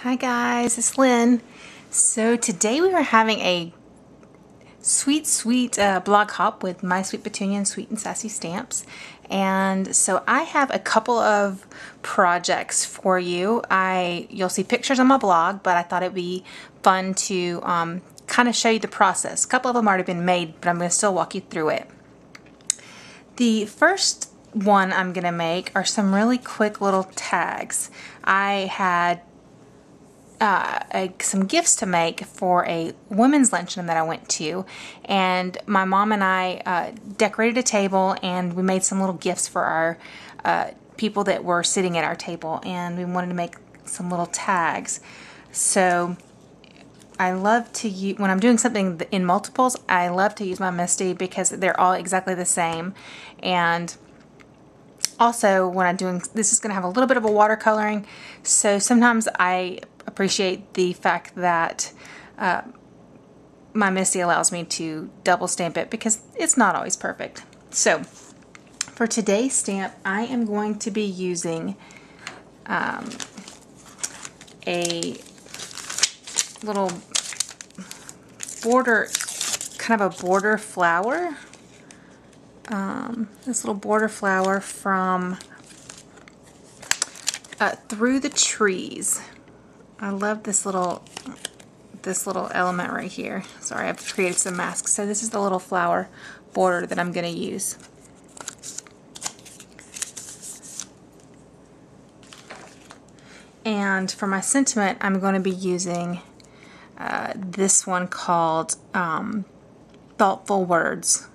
Hi guys, it's Lynn. So today we are having a sweet blog hop with My Sweet Petunia and Sweet and Sassy stamps. And so I have a couple of projects for you. You'll see pictures on my blog, but I thought it'd be fun to kind of show you the process. A couple of them already been made, but I'm going to still walk you through it. The first one I'm going to make are some really quick little tags. I had some gifts to make for a women's luncheon that I went to, and my mom and I decorated a table and we made some little gifts for our people that were sitting at our table, and we wanted to make some little tags. So I love to use, when I'm doing something in multiples, I love to use my Misti because they're all exactly the same. And also, when I'm doing, this is going to have a little bit of a watercoloring, so sometimes I appreciate the fact that my Misti allows me to double stamp it because it's not always perfect. So for today's stamp, I am going to be using a little border, kind of a border flower. This little border flower from Through the Trees. I love this little element right here. Sorry, I've created some masks. So this is the little flower border that I'm going to use. And for my sentiment, I'm going to be using this one called Thoughtful Words.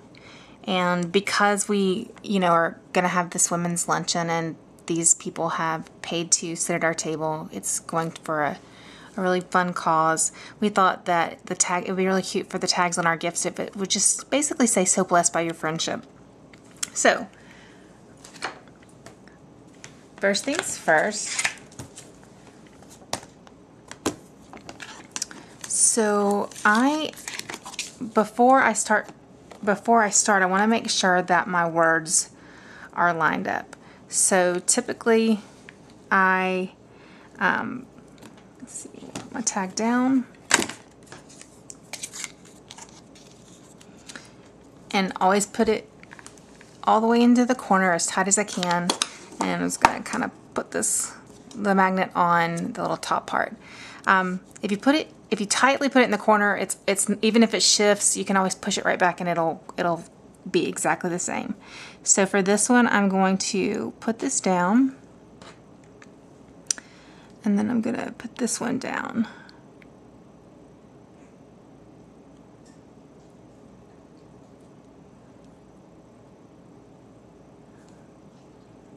And because we, are going to have this women's luncheon and these people have paid to sit at our table, it's going for a really fun cause. We thought that it would be really cute for the tags on our gifts if it would just basically say, "So blessed by your friendship." So, first things first. So before I start, I want to make sure that my words are lined up. So typically let's see, my tag down, and always put it all the way into the corner as tight as I can, and I'm just going to kind of put the magnet on the little top part. If you tightly put it in the corner, it's even if it shifts, you can always push it right back and it'll be exactly the same. So for this one, I'm going to put this down, and then I'm going to put this one down.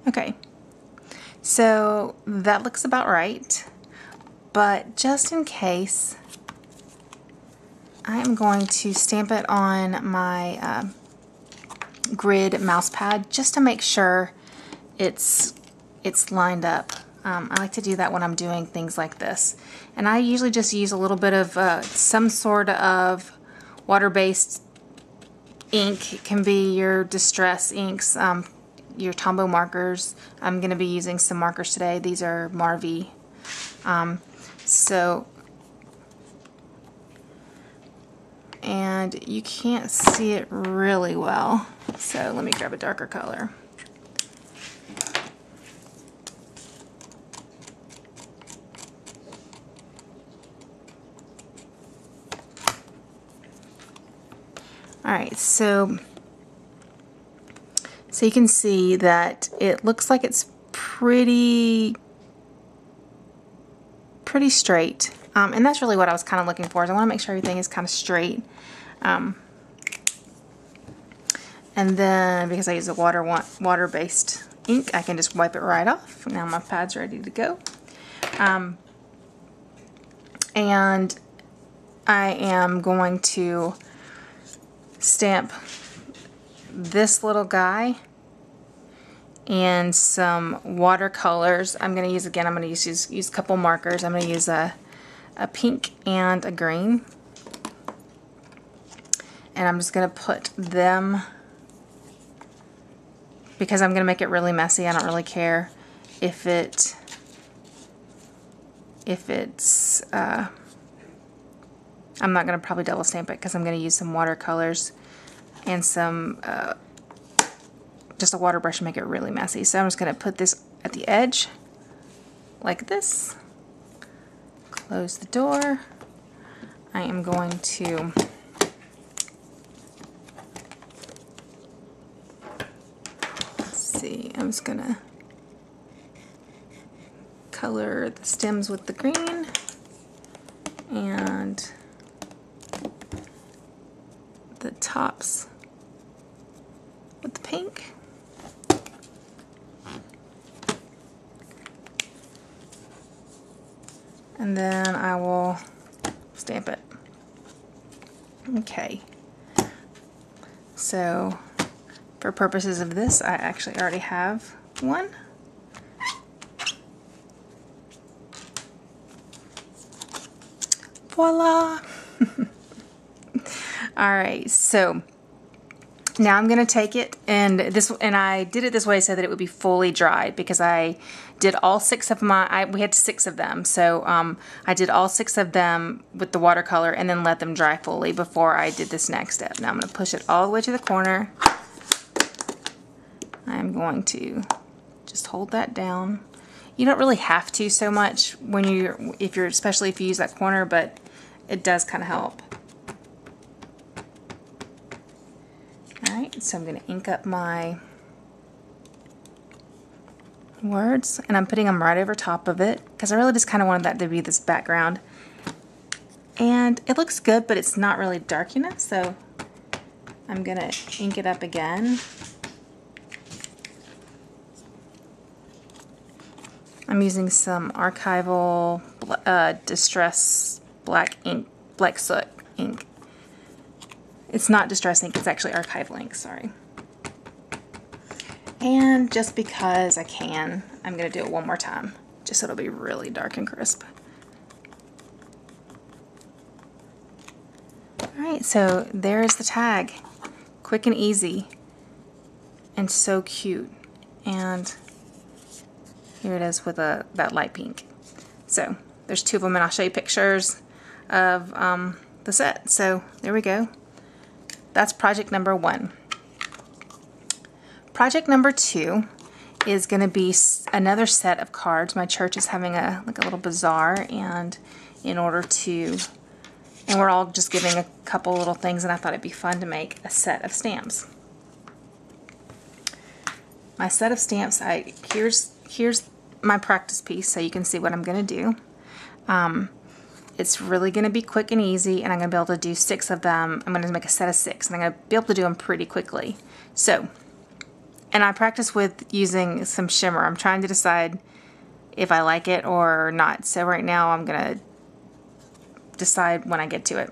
Okay, so that looks about right, but just in case, I am going to stamp it on my grid mouse pad just to make sure it's lined up. I like to do that when I'm doing things like this, and I usually just use a little bit of some sort of water-based ink. It can be your distress inks, your Tombow markers. I'm going to be using some markers today. These are Marvy. And you can't see it really well, so let me grab a darker color. Alright, so you can see that it looks like it's pretty straight. And that's really what I was kind of looking for, is I want to make sure everything is kind of straight. And then, because I use a water-based ink, I can just wipe it right off. Now my pad's ready to go. And I am going to stamp this little guy and some watercolors. I'm going to use a couple markers. I'm going to use a pink and a green, and I'm just going to put them, because I'm going to make it really messy. I don't really care if it if it's, I'm not going to probably double stamp it because I'm going to use some watercolors and some, just a water brush to make it really messy. So I'm just going to put this at the edge like this. Close the door. I am going to I'm just gonna color the stems with the green and the tops with the pink. And then I will stamp it. Okay. So for purposes of this, I actually already have one. Voila! Alright, so now I'm going to take it, and I did it this way so that it would be fully dried, because I did all 6 of we had 6 of them, so I did all 6 of them with the watercolor and then let them dry fully before I did this next step. Now I'm going to push it all the way to the corner. I'm going to just hold that down. You don't really have to so much when especially if you use that corner, but it does kind of help. Alright, so I'm going to ink up my words, and I'm putting them right over top of it because I really just kind of wanted that to be this background. And it looks good, but it's not really dark enough, so I'm going to ink it up again. I'm using some archival distress black soot ink. It's not distress ink, it's actually archival ink, sorry. And just because I can, I'm going to do it one more time, just so it'll be really dark and crisp. Alright, so there's the tag. Quick and easy. And so cute. And here it is with that light pink. So there's 2 of them, and I'll show you pictures of the set. So there we go. That's project number 1. Project number 2 is going to be another set of cards. My church is having a little bazaar, and we're all just giving a couple little things, and I thought it'd be fun to make a set of stamps. My set of stamps, here's my practice piece so you can see what I'm going to do. It's really going to be quick and easy, and I'm going to be able to do 6 of them. I'm going to make a set of 6, and I'm going to be able to do them pretty quickly. So, and I practice with using some shimmer. I'm trying to decide if I like it or not. So right now I'm going to decide when I get to it.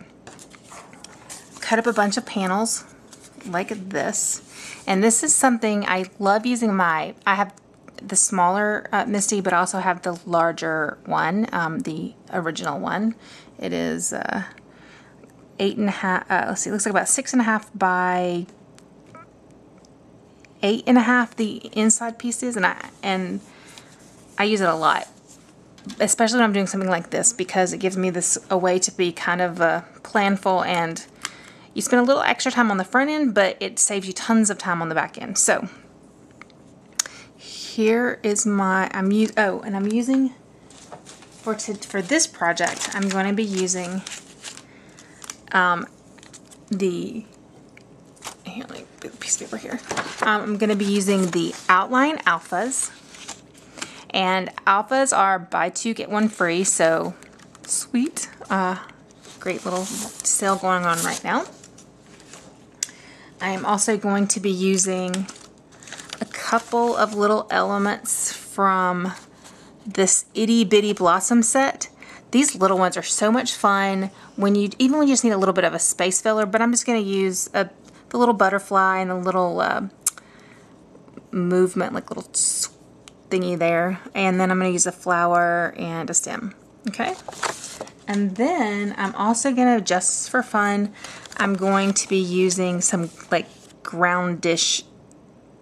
Cut up a bunch of panels like this. And this is something I love using. I have the smaller Misti, but I also have the larger one, the original one. It is 8.5, let's see, it looks like about 6.5 by 8.5, the inside pieces, and I use it a lot, especially when I'm doing something like this, because it gives me a way to be kind of planful, and you spend a little extra time on the front end, but it saves you tons of time on the back end. So here is I'm using for this project, I'm going to be using here, let me put a piece of paper here. I'm going to be using the Outline Alphas, and Alphas are buy 2 get 1 free, so sweet. Great little sale going on right now. I am also going to be using a couple of little elements from this Itty Bitty Blossom set. These little ones are so much fun even when you just need a little bit of a space filler, but I'm just going to use the little butterfly and a little movement, like little thingy there, and then I'm going to use a flower and a stem. Okay, and then I'm also going to, just for fun, I'm going to be using some like groundish,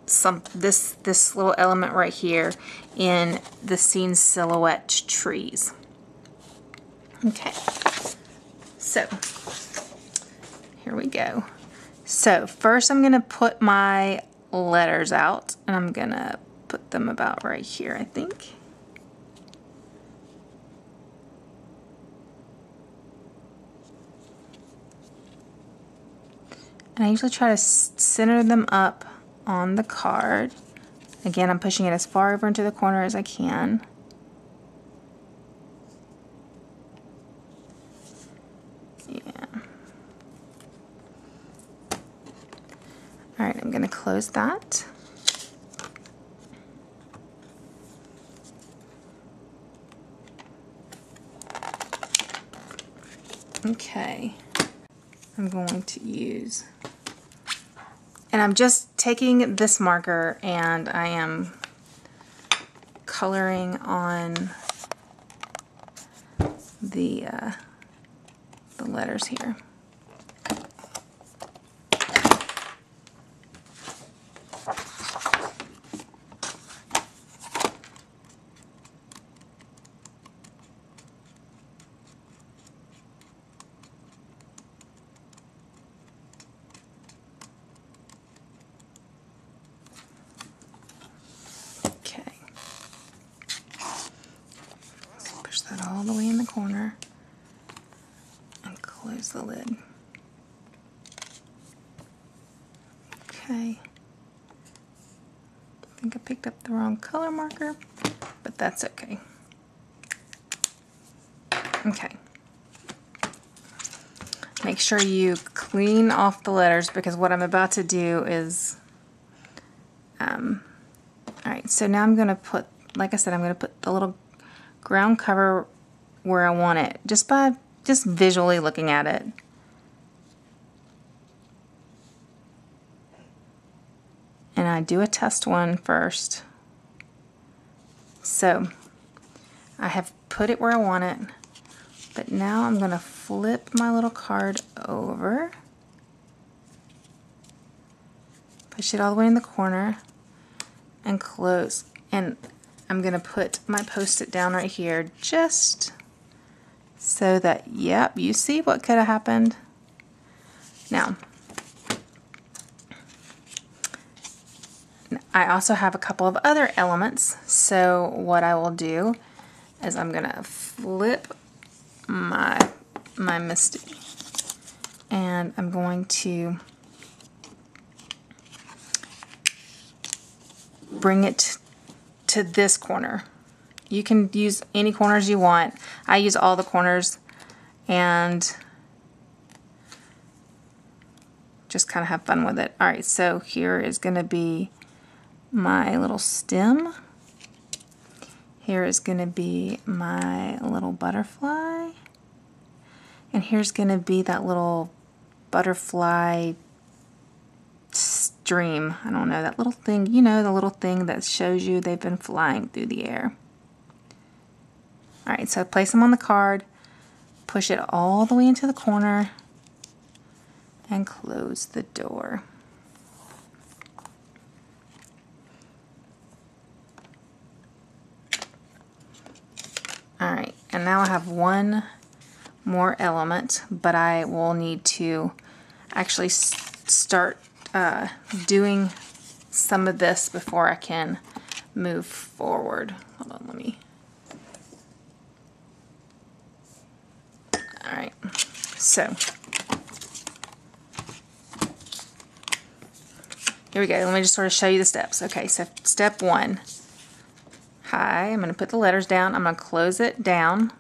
this little element right here in the scene silhouette trees. Okay, so here we go. So first I'm going to put my letters out, and I'm going to put them about right here, I think. And I usually try to center them up on the card. Again, I'm pushing it as far over into the corner as I can. Yeah. All right, I'm going to close that. Okay, I'm going to use, and I'm just taking this marker and I am coloring on the letters here. Okay, so push that all the way in the corner and close the lid. Okay, I think I picked up the wrong color marker, but that's okay. Okay. Make sure you clean off the letters, because what I'm about to do is, alright, so now I'm going to put, like I said, I'm going to put the little ground cover where I want it, just by visually looking at it. And I do a test one first. So I have put it where I want it, but now I'm going to flip my little card over, push it all the way in the corner, and close. And I'm going to put my post-it down right here, just so that, yep, you see what could have happened. Now, I also have a couple of other elements, so what I will do is I'm going to flip my Misti, and I'm going to bring it to this corner. You can use any corners you want. I use all the corners and just kind of have fun with it. Alright, so here is going to be my little stem. Here is going to be my little butterfly. And here's going to be that little butterfly stream. I don't know, that little thing, you know, the little thing that shows you they've been flying through the air. Alright, so place them on the card, push it all the way into the corner, and close the door. Alright, and now I have one more element, but I will need to actually start doing some of this before I can move forward. Hold on, let me. Alright, so here we go. Let me just sort of show you the steps. Okay, so step one. Hi, I'm going to put the letters down. I'm going to close it down.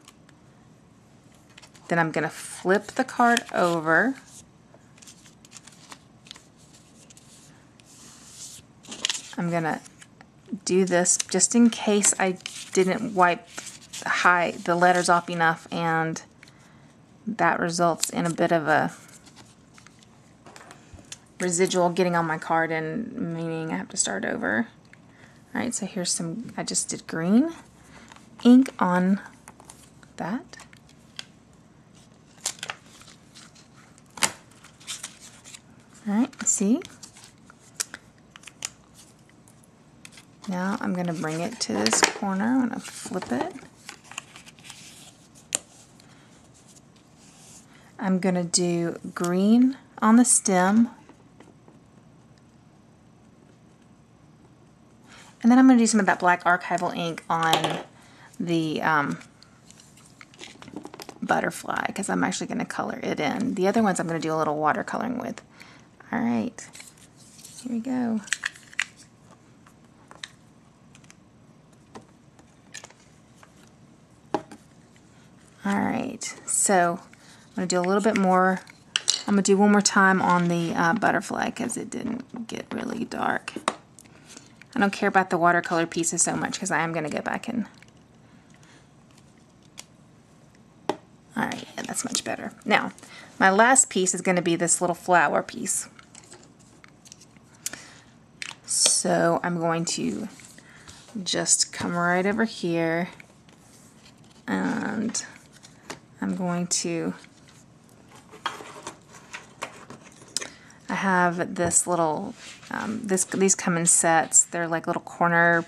Then I'm going to flip the card over. I'm going to do this just in case I didn't wipe the letters off enough, and that results in a bit of a residual getting on my card and meaning I have to start over. Alright, so here's some, I just did green ink on that. Alright, see? Now I'm going to bring it to this corner. I'm going to flip it. I'm going to do green on the stem. And then I'm going to do some of that black archival ink on the butterfly, because I'm actually going to color it in. The other ones I'm going to do a little watercoloring with. All right, here we go. All right, so I'm going to do a little bit more. I'm going to do one more time on the butterfly because it didn't get really dark. I don't care about the watercolor pieces so much because I am going to go back and... Alright, yeah, that's much better. Now, my last piece is going to be this little flower piece. So I'm going to just come right over here and I'm going to... I have this little, these come in sets. They're like little corner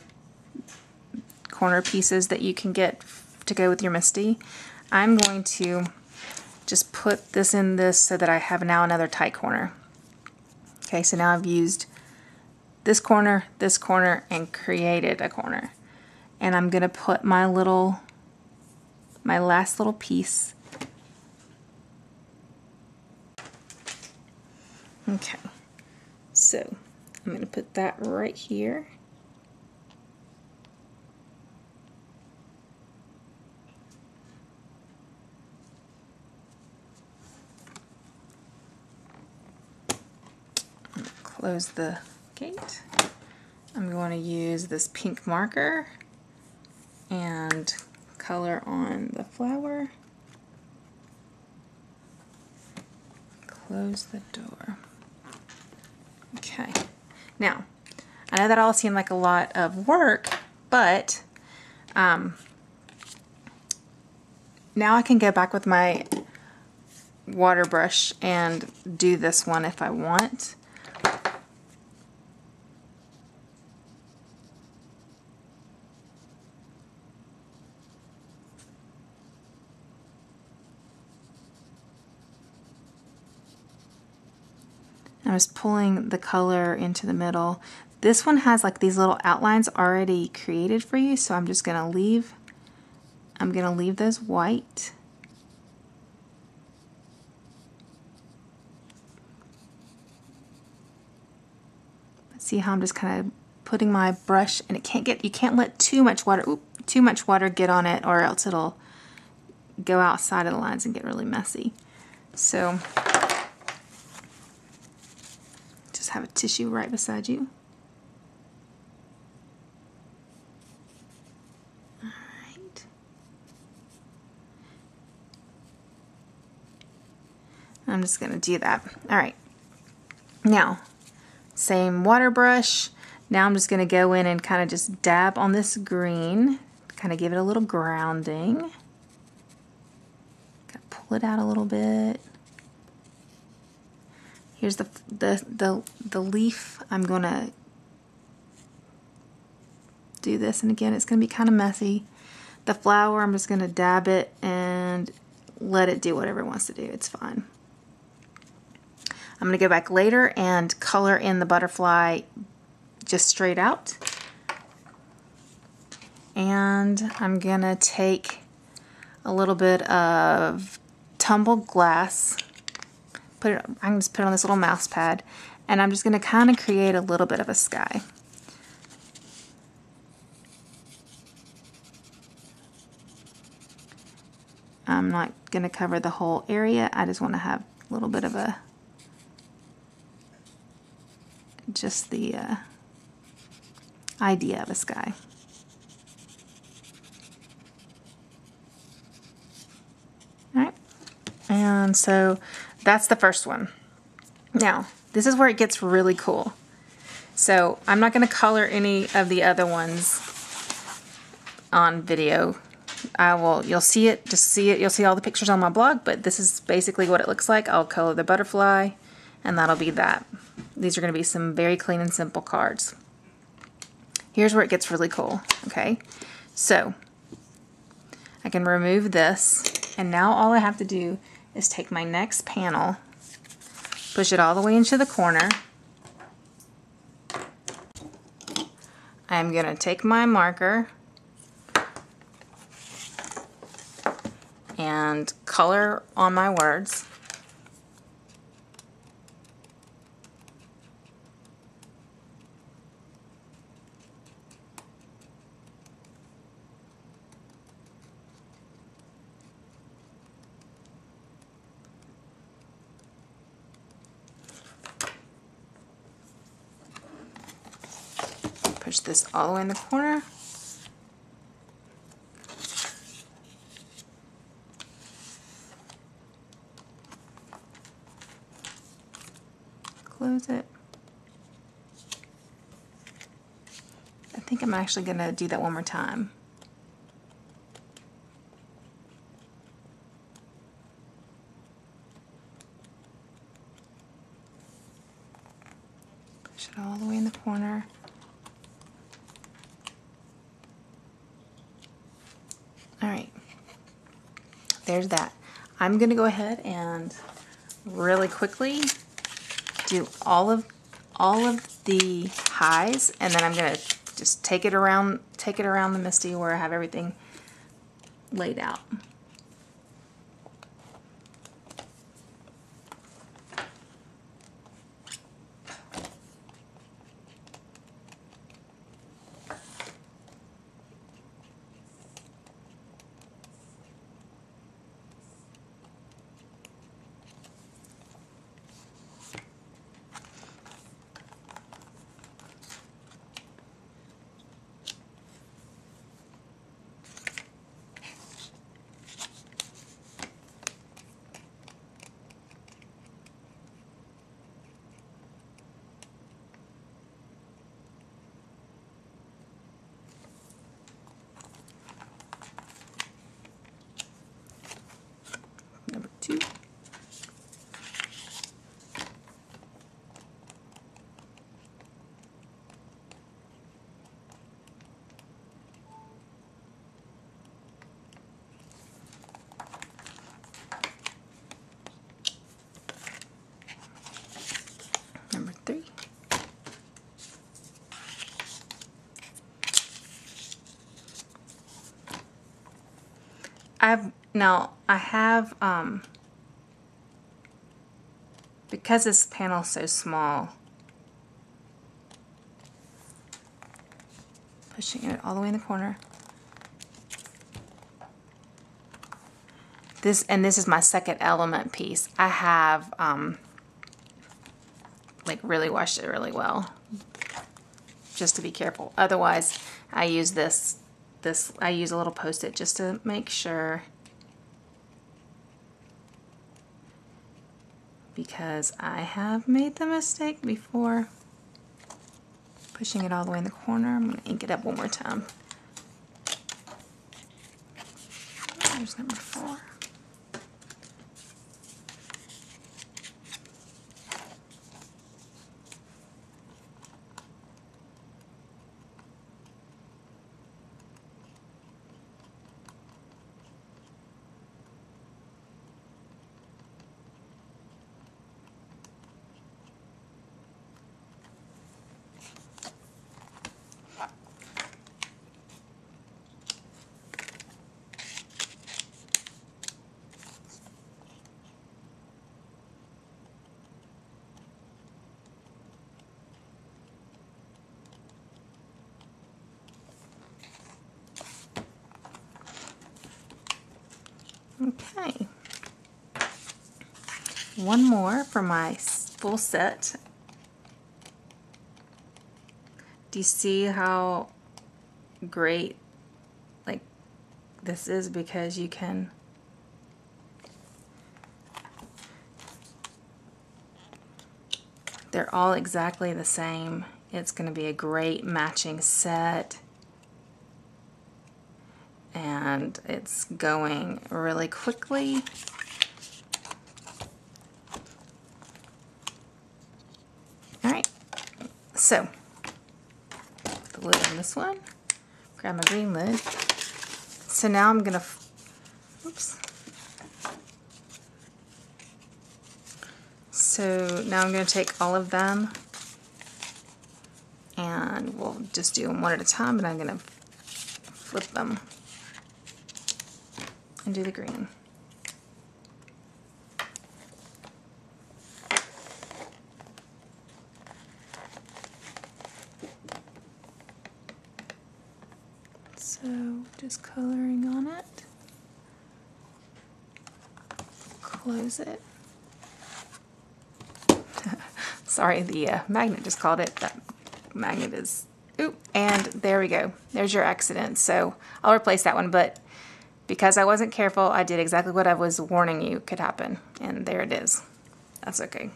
pieces that you can get to go with your Misti. I'm going to just put this in this so that I have now another tight corner. Okay, so now I've used this corner, and created a corner. And I'm gonna put my last little piece. Okay, so I'm going to put that right here. Close the gate. I'm going to use this pink marker and color on the flower. Close the door. Okay, now I know that all seemed like a lot of work, but now I can go back with my water brush and do this one if I want. I was pulling the color into the middle. This one has like these little outlines already created for you, so I'm just gonna leave, those white. See how I'm just kind of putting my brush, and you can't let too much water get on it, or else it'll go outside of the lines and get really messy. So just have a tissue right beside you. All right. I'm just going to do that. All right. Now, same water brush. Now I'm just going to go in and kind of just dab on this green, kind of give it a little grounding. Gotta pull it out a little bit. Here's the leaf. I'm gonna do this, and again, it's gonna be kind of messy. The flower, I'm just gonna dab it and let it do whatever it wants to do. It's fine. I'm gonna go back later and color in the butterfly just straight out. And I'm gonna take a little bit of tumbled glass. I can just put it on this little mouse pad, and I'm just going to kind of create a little bit of a sky. I'm not going to cover the whole area. I just want to have a little bit of just the idea of a sky. All right, and so that's the first one. Now, this is where it gets really cool. So I'm not going to color any of the other ones on video. You'll see it, you'll see all the pictures on my blog, but this is basically what it looks like. I'll color the butterfly, and that'll be that. These are going to be some very clean and simple cards. Here's where it gets really cool, okay? So I can remove this, and now all I have to do is take my next panel, push it all the way into the corner. I'm going to take my marker and color on my words. Push this all the way in the corner. Close it. I think I'm actually going to do that one more time. Push it all the way in the corner. Alright, there's that. I'm going to go ahead and really quickly do all of the highs, and then I'm going to just take it around the Misti where I have everything laid out. Number 2. Number 3. I have because this panel is so small, pushing it all the way in the corner. This is my second element piece. I have like really washed it really well, just to be careful. Otherwise, I use I use a little Post-it just to make sure, because I have made the mistake before pushing it all the way in the corner. I'm going to ink it up one more time. There's number 4. Okay, one more for my full set. Do you see how great like this is? Because you can they're all exactly the same. It's going to be a great matching set. And it's going really quickly. Alright, so the lid on this one, grab my green lid. So now I'm going to, oops, So now I'm going to take all of them and we'll just do them one at a time, but I'm going to flip them and do the green. So just coloring on it, close it. Sorry, the magnet just called it. That magnet is, oop, and there we go. There's your accident. So I'll replace that one, but because I wasn't careful, I did exactly what I was warning you could happen, and there it is. That's okay.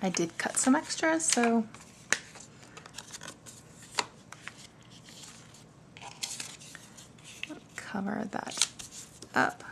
I did cut some extras, so cover that up.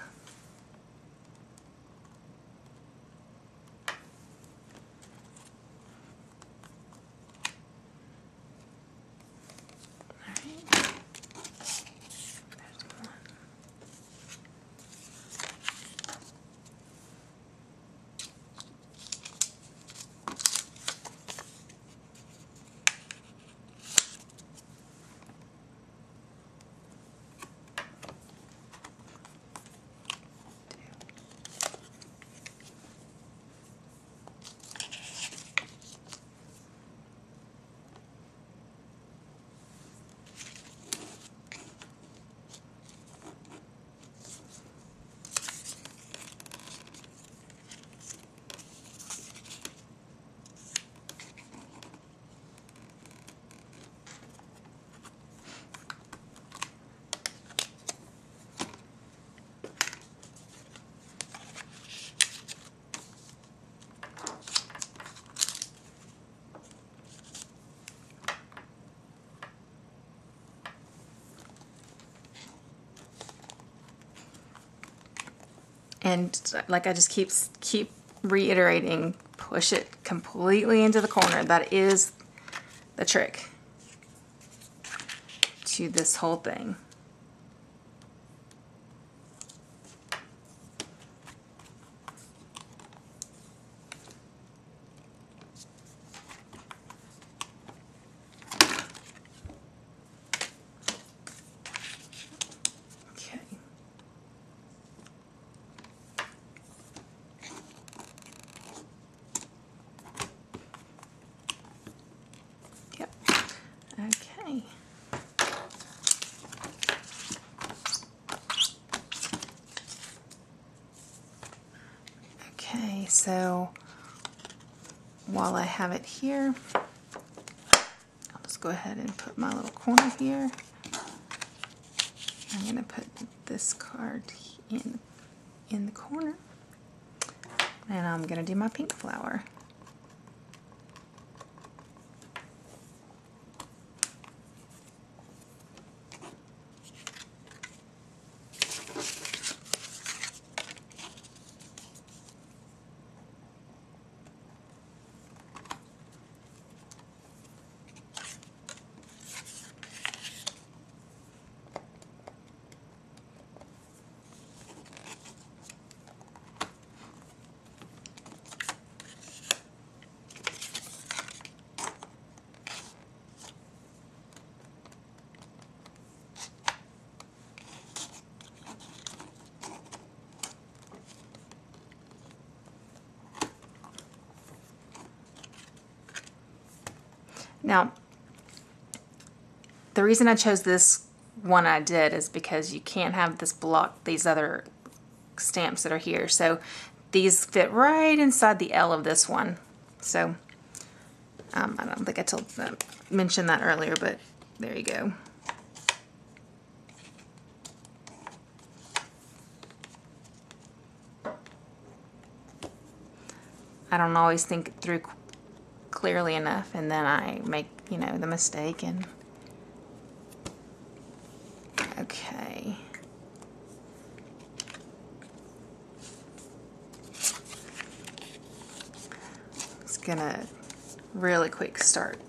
And like I just keep reiterating, push it completely into the corner. That is the trick to this whole thing. Okay. Yep. Okay. Okay, so while I have it here, I'll just go ahead and put my little corner here. I'm going to put this card in the corner, and I'm going to do my pink flower. Now, the reason I chose this one I did is because you can't have this block these other stamps that are here. So these fit right inside the L of this one. So I don't think I mentioned that earlier, but there you go. I don't always think it through clearly enough, and then I make, you know, the mistake. And okay, just gonna really quick start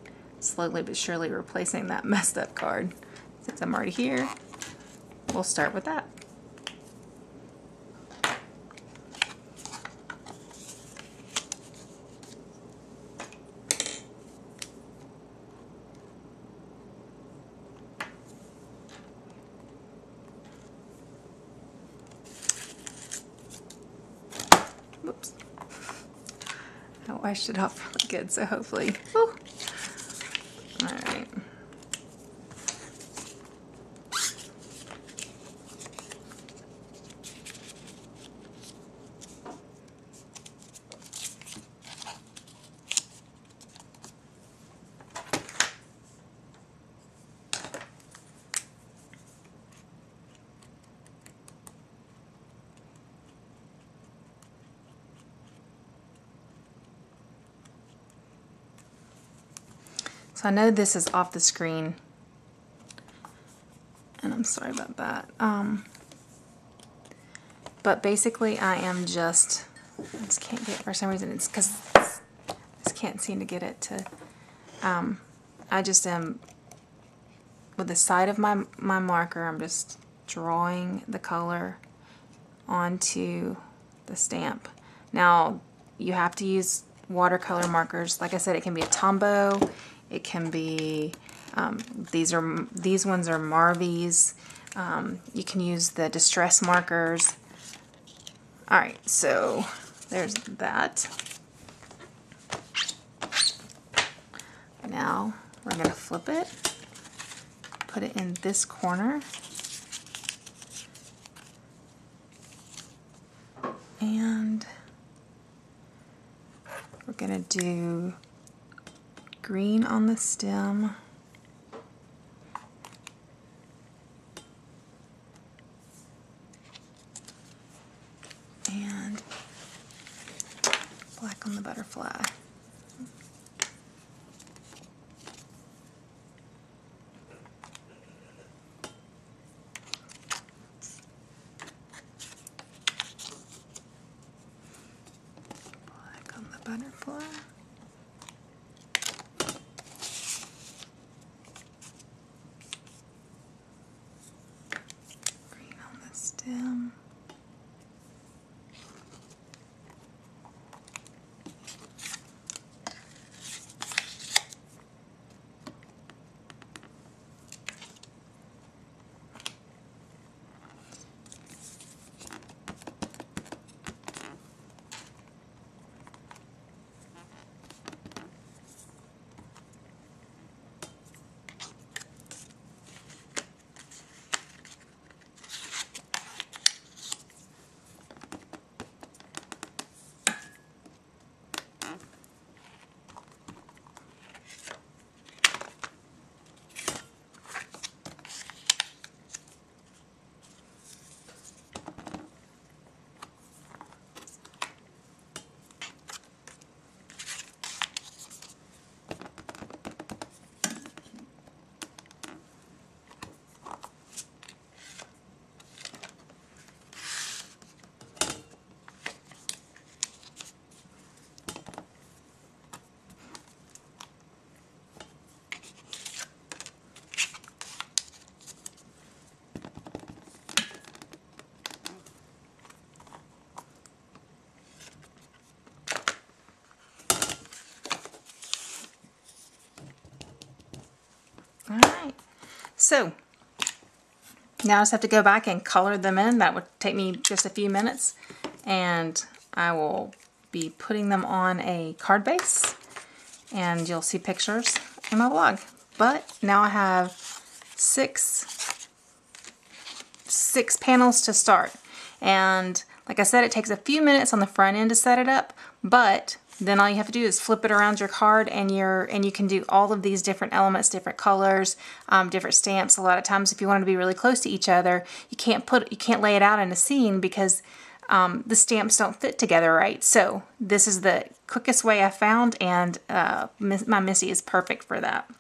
slowly but surely replacing that messed up card. Since I'm already here, we'll start with that. washed it off really good, so hopefully. Whew. All right. So I know this is off the screen, and I'm sorry about that. But basically I just can't get it for some reason. It's because I just can't seem to get it to, I just am, with the side of my marker, I'm just drawing the color onto the stamp. Now, you have to use watercolor markers. Like I said, it can be a Tombow. It can be, these ones are Marvies. You can use the distress markers. Alright, so there's that. Now we're going to flip it, put it in this corner, and we're going to do green on the stem, and black on the butterfly. Black on the butterfly. Green on the stem. Alright, so now I just have to go back and color them in. That would take me just a few minutes, and I will be putting them on a card base, and you'll see pictures in my blog. But now I have six panels to start, and like I said, it takes a few minutes on the front end to set it up, but then all you have to do is flip it around your card, and you can do all of these different elements, different colors, different stamps. A lot of times, if you want to be really close to each other, you can't lay it out in a scene because the stamps don't fit together right. So this is the quickest way I found, and my Misti is perfect for that.